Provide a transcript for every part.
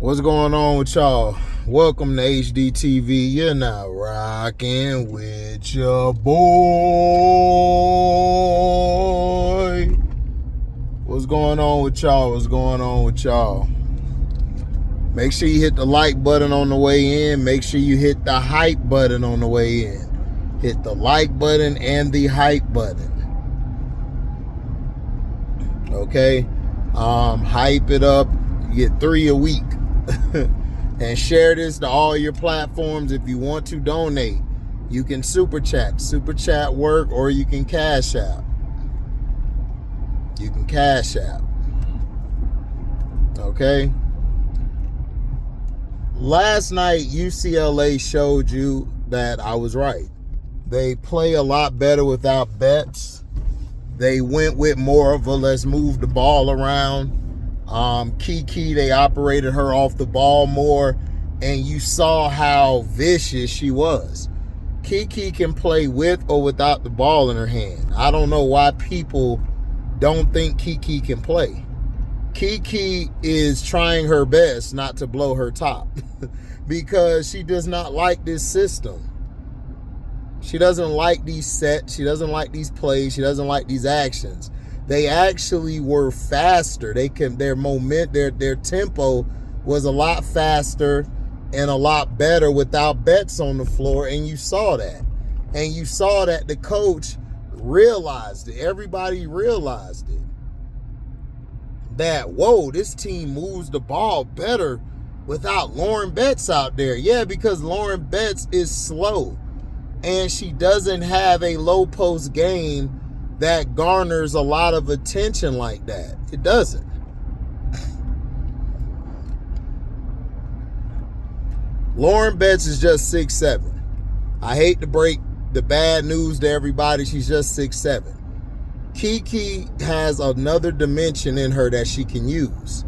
What's going on with y'all? Welcome to HDiiTV. You're now rocking with your boy. What's going on with y'all? What's going on with y'all? Make sure you hit the like button on the way in. Make sure you hit the hype button on the way in. Hit the like button and the hype button. Okay? Hype it up. You get 3 a week. And share this to all your platforms. If you want to donate, you can super chat work, or you can cash out. Okay. Last night UCLA showed you that I was right. They play a lot better without Betts. They went with more of a let's move the ball around. Kiki, they operated her off the ball more, and you saw how vicious she was. Kiki can play with or without the ball in her hand. I don't know why people don't think Kiki can play. Kiki is trying her best not to blow her top because she does not like this system. She doesn't like these sets. She doesn't like these plays. She doesn't like these actions. They actually were faster. Their tempo was a lot faster and a lot better without Betts on the floor, and you saw that. And you saw that the coach realized it. Everybody realized it. That, whoa, this team moves the ball better without Lauren Betts out there. Yeah, because Lauren Betts is slow, and she doesn't have a low post game that garners a lot of attention like that. It doesn't. Lauren Betts is just 6'7". I hate to break the bad news to everybody. She's just 6'7". Kiki has another dimension in her that she can use.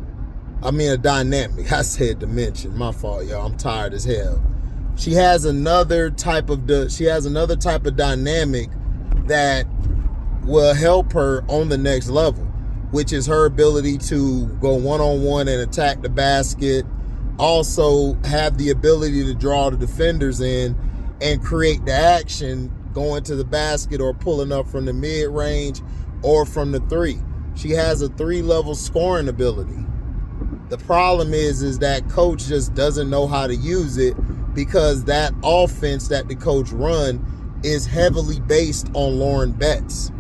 I mean, a dynamic. I said dimension. My fault, y'all. I'm tired as hell. She has another type of dynamic that will help her on the next level, which is her ability to go one-on-one and attack the basket, also have the ability to draw the defenders in and create the action going to the basket or pulling up from the mid-range or from the three. She has a 3-level scoring ability. The problem is that coach just doesn't know how to use it because that offense that the coach run is heavily based on Lauren Betts.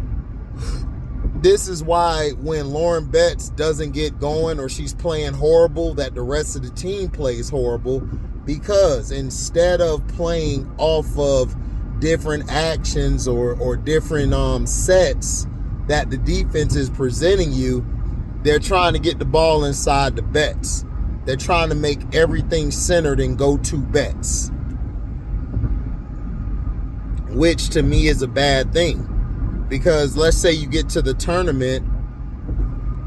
This is why when Lauren Betts doesn't get going or she's playing horrible, that the rest of the team plays horrible, because instead of playing off of different actions or different sets that the defense is presenting you, they're trying to get the ball inside the Betts. They're trying to make everything centered and go to Betts, which to me is a bad thing. Because let's say you get to the tournament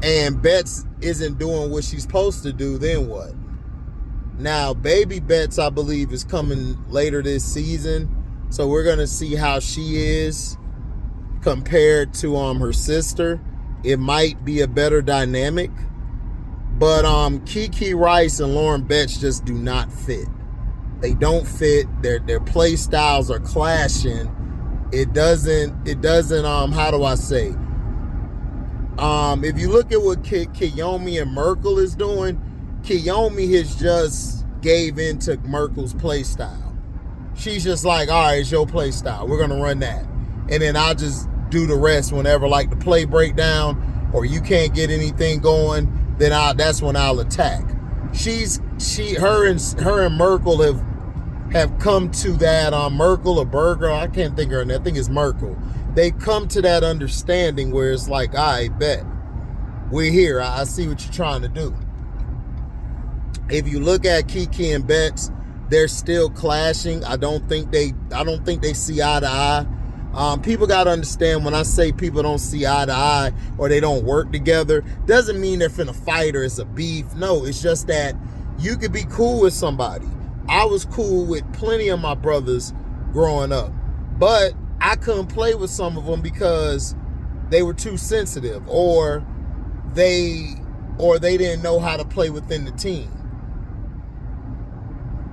and Betts isn't doing what she's supposed to do, then what? Now, baby Betts, I believe, is coming later this season. So we're going to see how she is compared to her sister. It might be a better dynamic. But Kiki Rice and Lauren Betts just do not fit. They don't fit. Their play styles are clashing. It doesn't, how do I say? If you look at what Kiyomi and Merkel is doing, Kiyomi has just gave into Merkel's play style. She's just like, all right, it's your play style. We're going to run that. And then I'll just do the rest whenever like the play breakdown or you can't get anything going, then that's when I'll attack. Her and Merkel have come to that, Merkel or Berger, I can't think of her name, I think it's Merkel. They come to that understanding where it's like, I bet, we're here. I see what you're trying to do. If you look at Kiki and Betts, they're still clashing. I don't think they see eye to eye. People got to understand, when I say people don't see eye to eye or they don't work together, doesn't mean they're finna fight or it's a beef. No, it's just that you could be cool with somebody. I was cool with plenty of my brothers growing up, but I couldn't play with some of them because they were too sensitive or they didn't know how to play within the team.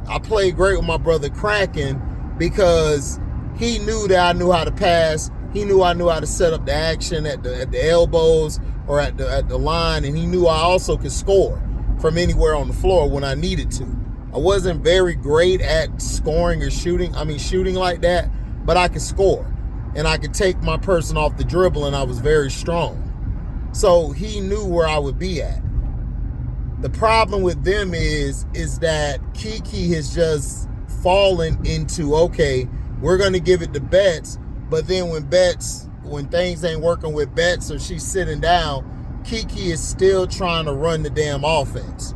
I played great with my brother Kraken because he knew that I knew how to pass. He knew I knew how to set up the action at the elbows or at the line, and he knew I also could score from anywhere on the floor when I needed to. I wasn't very great at scoring or shooting. I mean, shooting like that, but I could score, and I could take my person off the dribble, and I was very strong. So he knew where I would be at. The problem with them is that Kiki has just fallen into, okay, we're going to give it to Betts, but then when things ain't working with Betts or she's sitting down, Kiki is still trying to run the damn offense.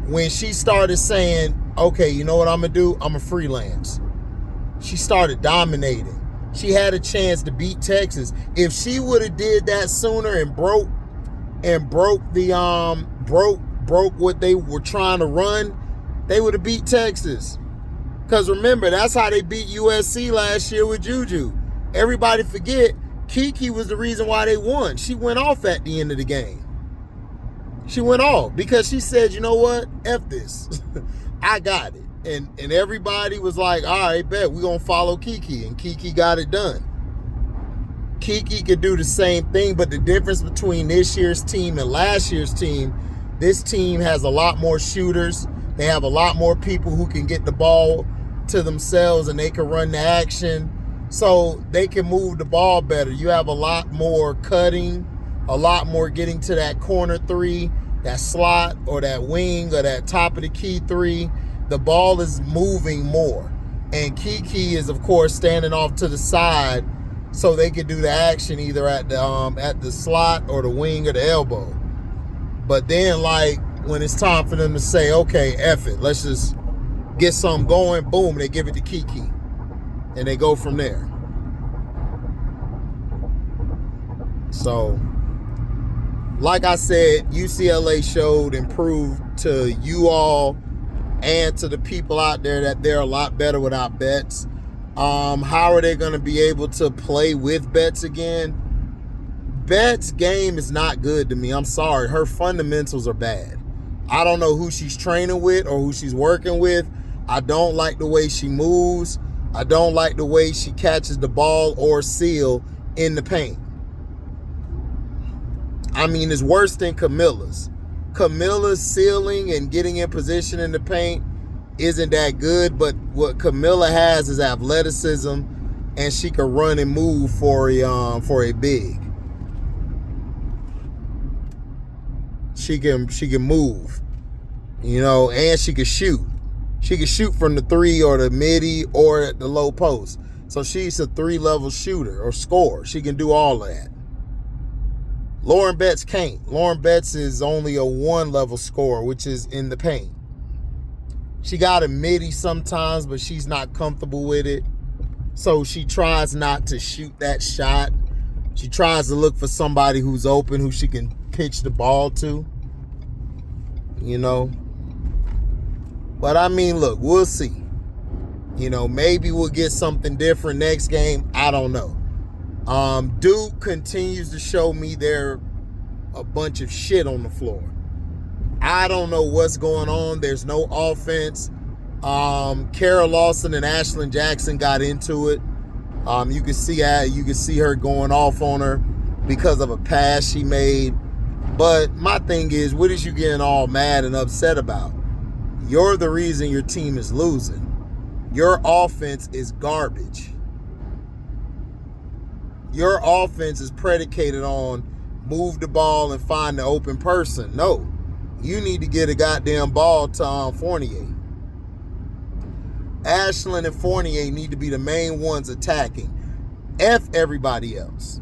When she started saying, okay, you know what I'm going to do? I'm a freelance. She started dominating. She had a chance to beat Texas. If she would have did that sooner and broke what they were trying to run, they would have beat Texas. Because remember, that's how they beat USC last year with Juju. Everybody forget, Kiki was the reason why they won. She went off at the end of the game. She went off because she said, you know what? F this. I got it. And everybody was like, all right, bet, we're going to follow Kiki. And Kiki got it done. Kiki could do the same thing, but the difference between this year's team and last year's team, this team has a lot more shooters. They have a lot more people who can get the ball to themselves and they can run the action. So they can move the ball better. You have a lot more cutting, a lot more getting to that corner three, that slot or that wing or that top of the key three. The ball is moving more. And Kiki is, of course, standing off to the side so they can do the action either at the slot or the wing or the elbow. But then, like, when it's time for them to say, okay, F it, let's just get something going, boom, they give it to Kiki. And they go from there. So, like I said, UCLA showed and proved to you all and to the people out there that they're a lot better without Betts. How are they going to be able to play with Betts again? Betts' game is not good to me. I'm sorry. Her fundamentals are bad. I don't know who she's training with or who she's working with. I don't like the way she moves. I don't like the way she catches the ball or seal in the paint. I mean, it's worse than Camilla's. Camilla's sealing and getting in position in the paint isn't that good, but what Camilla has is athleticism, and she can run and move for a big. She can move, you know, and she can shoot. She can shoot from the three or the midi or at the low post. So she's a 3-level shooter or scorer. She can do all of that. Lauren Betts can't. Lauren Betts is only a 1-level scorer, which is in the paint. She got a midi sometimes, but she's not comfortable with it. So she tries not to shoot that shot. She tries to look for somebody who's open, who she can pitch the ball to. You know? But I mean, look, we'll see. You know, maybe we'll get something different next game. I don't know. Duke continues to show me they're a bunch of shit on the floor. I don't know what's going on. There's no offense. Kara Lawson and Ashlyn Jackson got into it. You can see her going off on her because of a pass she made. But my thing is, what is you getting all mad and upset about? You're the reason your team is losing. Your offense is garbage. Your offense is predicated on move the ball and find the open person. No, you need to get a goddamn ball to Fournier. Ashlyn and Fournier need to be the main ones attacking. F everybody else.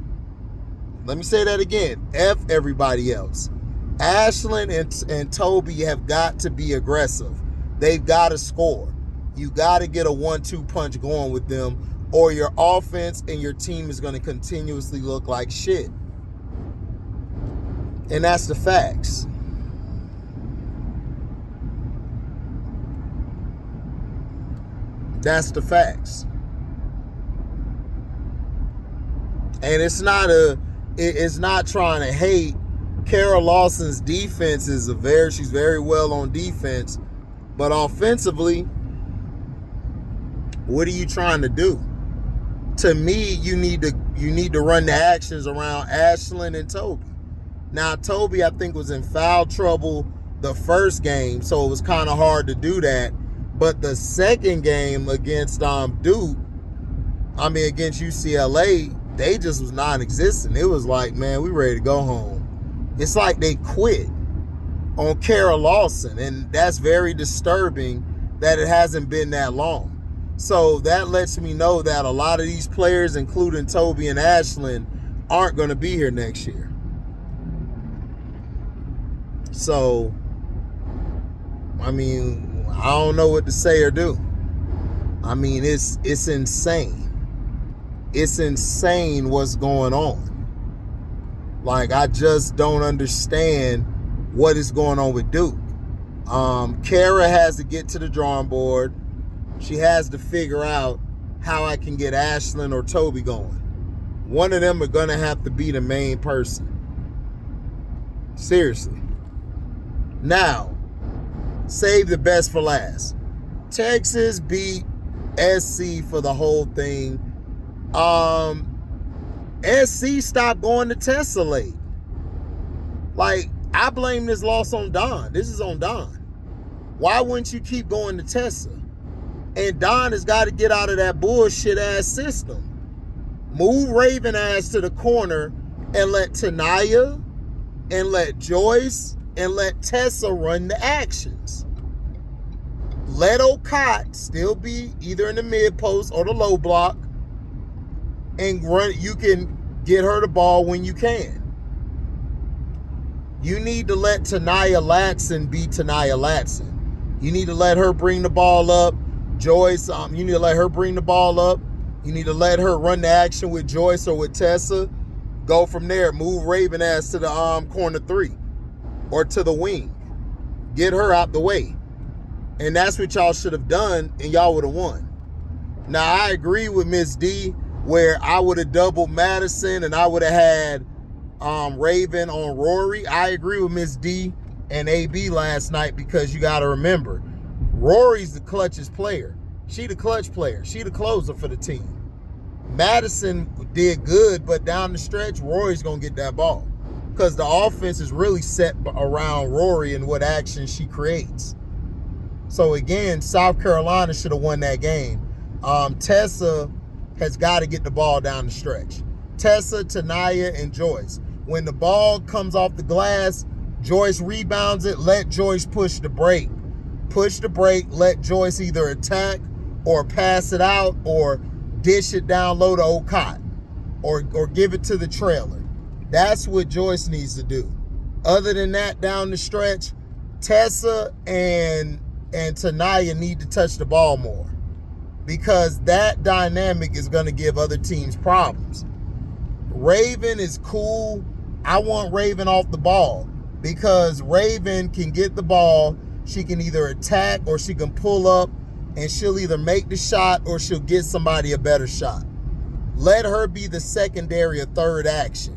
Let me say that again. F everybody else. Ashlyn and Toby have got to be aggressive. They've got to score. You got to get a 1-2 punch going with them, or your offense and your team is going to continuously look like shit. And that's the facts. That's the facts. And it's not trying to hate. Kara Lawson's defense is she's very well on defense, But offensively, what are you trying to do? To me, you need to run the actions around Ashlyn and Toby. Now, Toby, I think, was in foul trouble the first game, so it was kind of hard to do that. But the second game against against UCLA, they just was non-existent. It was like, man, we ready to go home. It's like they quit on Kara Lawson, and that's very disturbing that it hasn't been that long. So that lets me know that a lot of these players, including Toby and Ashlyn, aren't going to be here next year. So, I mean, I don't know what to say or do. I mean, it's insane. It's insane what's going on. Like, I just don't understand what is going on with Duke. Kara has to get to the drawing board. She has to figure out how I can get Ashlyn or Toby going. One of them are going to have to be the main person. Seriously. Now, save the best for last. Texas beat SC for the whole thing. SC stopped going to Tessa late. Like, I blame this loss on Don. This is on Don. Why wouldn't you keep going to Tessa? And Don has got to get out of that bullshit ass system. Move Raven ass to the corner and let Tanaya and let Joyce and let Tessa run the actions. Let Okot still be either in the mid post or the low block and run. You can get her the ball when you can. You need to let Tanaya Latson be Tanaya Latson. You need to let her bring the ball up. Joyce, you need to let her bring the ball up. You need to let her run the action with Joyce or with Tessa. Go from there. Move Raven ass to the corner 3 or to the wing. Get her out the way. And that's what y'all should have done, and y'all would have won. Now, I agree with Miss D, where I would have doubled Madison and I would have had Raven on Rory. I agree with Miss D and AB last night because you got to remember, Rory's the clutchest player. She the clutch player. She the closer for the team. Madison did good, but down the stretch, Rory's going to get that ball because the offense is really set around Rory and what action she creates. So, again, South Carolina should have won that game. Tessa has got to get the ball down the stretch. Tessa, Tanaya, and Joyce. When the ball comes off the glass, Joyce rebounds it. Let Joyce push the break. Push the break. Let Joyce either attack or pass it out or dish it down low to Okot or give it to the trailer. That's what Joyce needs to do. Other than that, down the stretch, Tessa and Tanaya need to touch the ball more because that dynamic is going to give other teams problems. Raven is cool. I want Raven off the ball because Raven can get the ball. She can either attack or she can pull up and she'll either make the shot or she'll get somebody a better shot. Let her be the secondary or third action.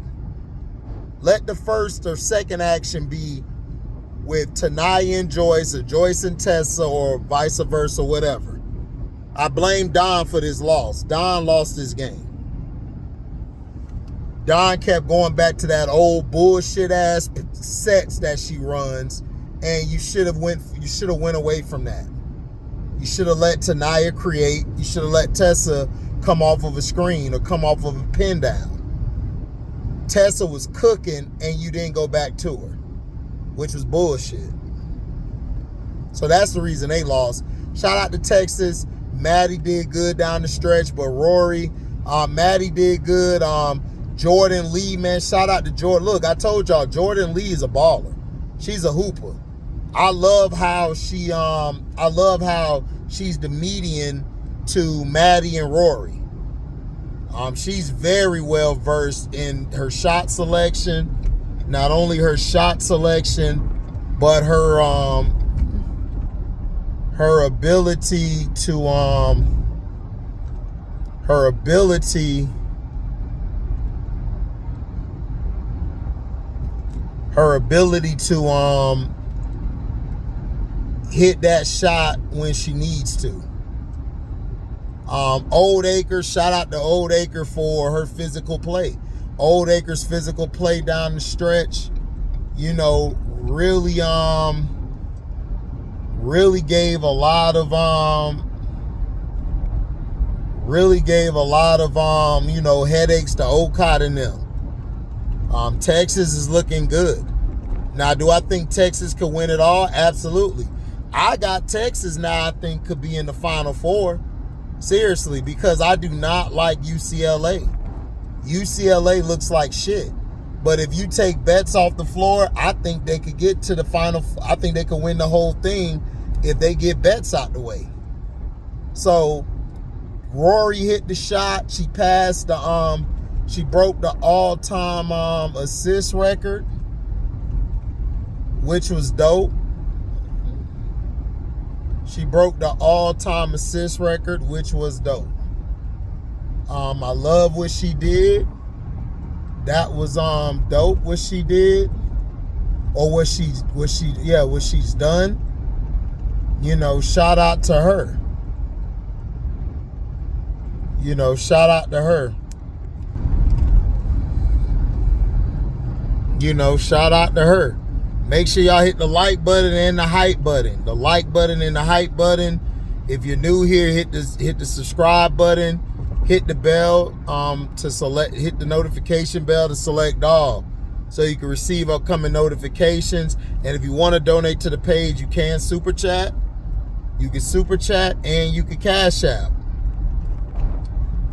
Let the first or second action be with Tanaya and Joyce or Joyce and Tessa or vice versa, whatever. I blame Don for this loss. Don lost this game. Don kept going back to that old bullshit ass sets that she runs, and you should have went away from that. You should have let Tanaya create. You should have let Tessa come off of a screen or come off of a pin down. Tessa was cooking and you didn't go back to her, which was bullshit. So that's the reason they lost. Shout out to Texas. Maddie did good down the stretch, but Rory, Maddie did good. Jordan Lee, man, shout out to Jordan. Look, I told y'all, Jordan Lee is a baller. She's a hooper. I love how she's the median to Maddie and Rory. She's very well versed in her shot selection. Not only her shot selection, but her ability to hit that shot when she needs to. Old Acre, shout out to Old Acre for her physical play. Old Acre's physical play down the stretch, you know, really gave a lot of you know, headaches to Ucla and them. Texas is looking good. Now, do I think Texas could win it all? Absolutely. I got Texas now, I think, could be in the Final Four. Seriously, because I do not like UCLA. UCLA looks like shit. But if you take bets off the floor, I think they could get to the final. I think they could win the whole thing if they get bets out the way. So Rory hit the shot. She passed the she broke the all-time assist record, which was dope. She broke the all-time assist record, which was dope. I love what she did. That was dope what she did, or what she's done. You know, shout out to her. You know, shout out to her. You know, shout out to her. Make sure y'all hit the like button and the hype button. The like button and the hype button. If you're new here, hit the subscribe button. Hit the bell hit the notification bell to select all, so you can receive upcoming notifications. And if you want to donate to the page, you can super chat. You can super chat and you can cash out.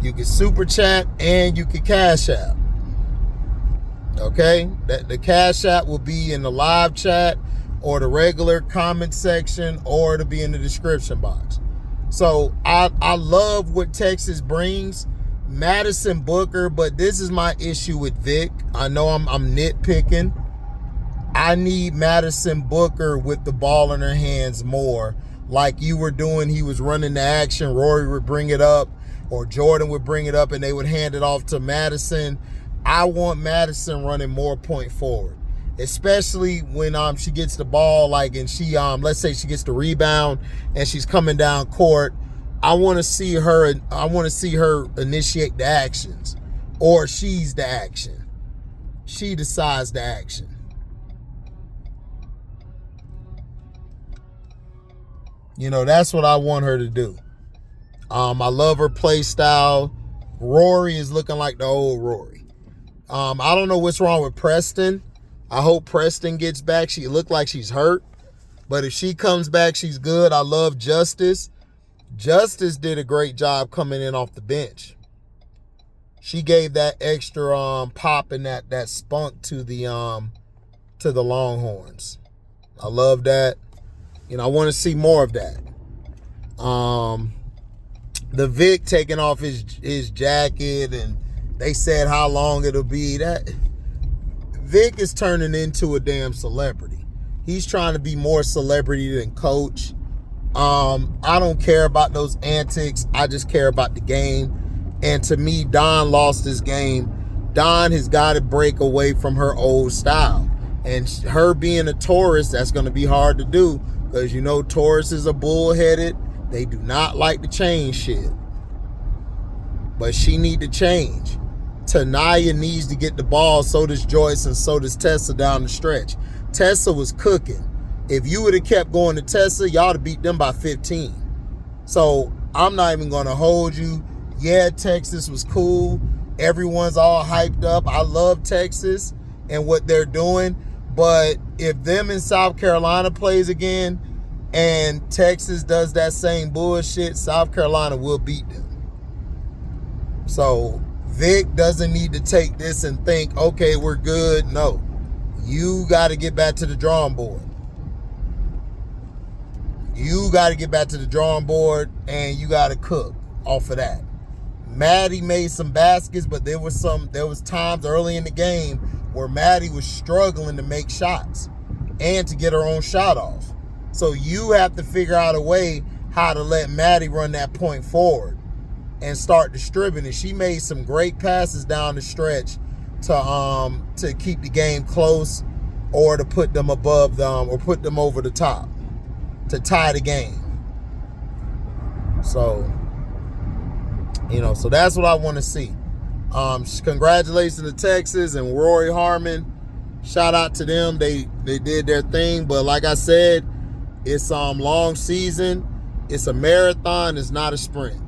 You can super chat and you can cash out. Okay, the cash app will be in the live chat or the regular comment section, or it'll be in the description box. So I love what Texas brings. Madison Booker, but this is my issue with Vic. I know I'm nitpicking. I need Madison Booker with the ball in her hands more, like you were doing. He was running the action. Rory would bring it up, or Jordan would bring it up, and they would hand it off to Madison. I want Madison running more point forward, especially when she gets the ball, like, and she let's say she gets the rebound and she's coming down court. I want to see her initiate the actions, or she's the action. She decides the action. You know, that's what I want her to do. I love her play style. Rory is looking like the old Rory. I don't know what's wrong with Preston. I hope Preston gets back. She looked like she's hurt, but if she comes back, she's good. I love Justice. Justice did a great job coming in off the bench. She gave that extra pop and that spunk to the Longhorns. I love that. You know, I want to see more of that. The Vic taking off his jacket, and they said how long it'll be. That Vic is turning into a damn celebrity. He's trying to be more celebrity than coach. I don't care about those antics. I just care about the game. And to me, Dawn lost his game. Dawn has got to break away from her old style. And her being a Taurus, that's going to be hard to do, because, you know, Tauruses are bullheaded. They do not like to change shit. But she need to change. Tanaya needs to get the ball, so does Joyce, and so does Tessa down the stretch. Tessa was cooking. If you would have kept going to Tessa, y'all would have beat them by 15. So I'm not even going to hold you. Yeah, Texas was cool. Everyone's all hyped up. I love Texas and what they're doing. But if them in South Carolina plays again and Texas does that same bullshit, South Carolina will beat them. So Vic doesn't need to take this and think, okay, we're good. No, you got to get back to the drawing board. You got to get back to the drawing board, and you got to cook off of that. Maddie made some baskets, but there was times early in the game where Maddie was struggling to make shots and to get her own shot off. So you have to figure out a way how to let Maddie run that point forward and start distributing. She made some great passes down the stretch to keep the game close, or to put them above them, or put them over the top. to tie the game. So, you know, so that's what I want to see. Congratulations to Texas and Rory Harmon. Shout out to them. They did their thing. But like I said, it's long season. It's a marathon. It's not a sprint.